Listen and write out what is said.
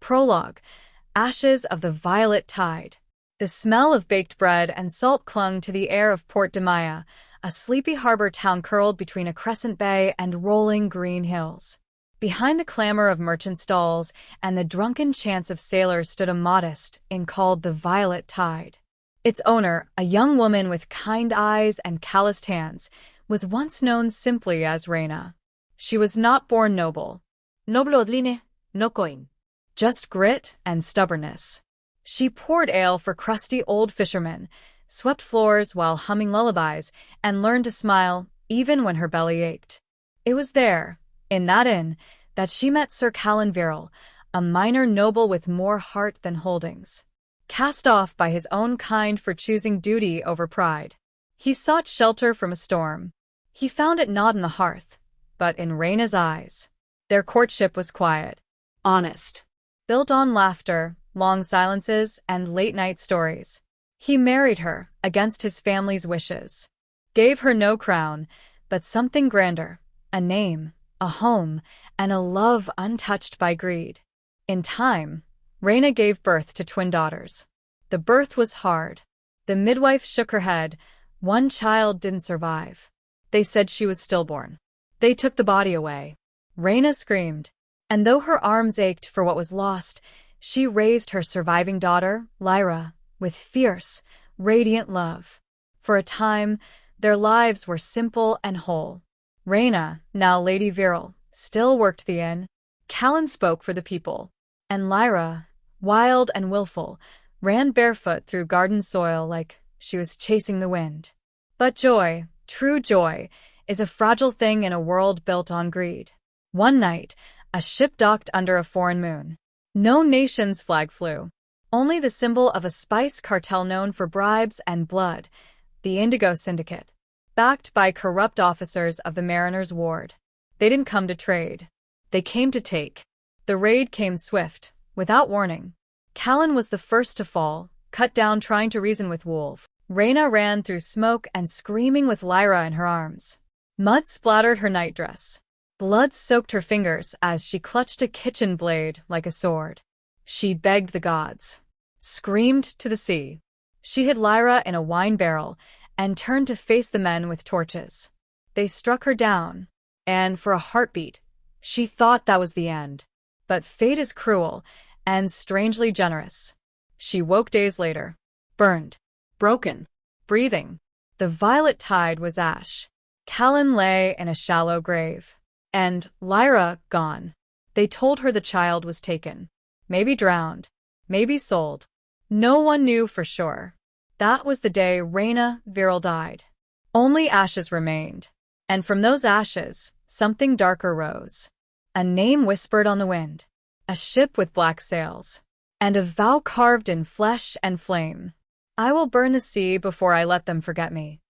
Prologue, Ashes of the Violet Tide. The smell of baked bread and salt clung to the air of Port de Maya, a sleepy harbor town curled between a crescent bay and rolling green hills. Behind the clamor of merchant stalls and the drunken chants of sailors stood a modest inn called the Violet Tide. Its owner, a young woman with kind eyes and calloused hands, was once known simply as Reyna. She was not born noble. Noble odline, no coin. Just grit and stubbornness. She poured ale for crusty old fishermen, swept floors while humming lullabies, and learned to smile even when her belly ached. It was there, in that inn, that she met Sir Callan Virel, a minor noble with more heart than holdings. Cast off by his own kind for choosing duty over pride, he sought shelter from a storm. He found it not in the hearth, but in Reyna's eyes. Their courtship was quiet, honest, built on laughter, long silences, and late-night stories. He married her against his family's wishes, gave her no crown, but something grander, a name, a home, and a love untouched by greed. In time, Reyna gave birth to twin daughters. The birth was hard. The midwife shook her head. One child didn't survive. They said she was stillborn. They took the body away. Reyna screamed, and though her arms ached for what was lost, she raised her surviving daughter, Lyra, with fierce, radiant love. For a time, their lives were simple and whole. Reyna, now Lady Virel, still worked the inn. Callan spoke for the people. And Lyra, wild and willful, ran barefoot through garden soil like she was chasing the wind. But joy, true joy, is a fragile thing in a world built on greed. One night, a ship docked under a foreign moon. No nation's flag flew. Only the symbol of a spice cartel known for bribes and blood, the Indigo Syndicate, backed by corrupt officers of the Mariners' Ward. They didn't come to trade. They came to take. The raid came swift, without warning. Callan was the first to fall, cut down trying to reason with Wolf. Reyna ran through smoke and screaming with Lyra in her arms. Mud splattered her nightdress. Blood soaked her fingers as she clutched a kitchen blade like a sword. She begged the gods, screamed to the sea. She hid Lyra in a wine barrel and turned to face the men with torches. They struck her down, and for a heartbeat, she thought that was the end. But fate is cruel and strangely generous. She woke days later, burned, broken, breathing. The Violet Tide was ash. Callan lay in a shallow grave. And Lyra gone. They told her the child was taken. Maybe drowned. Maybe sold. No one knew for sure. That was the day Reyna Virel died. Only ashes remained. And from those ashes, something darker rose. A name whispered on the wind. A ship with black sails. And a vow carved in flesh and flame. I will burn the sea before I let them forget me.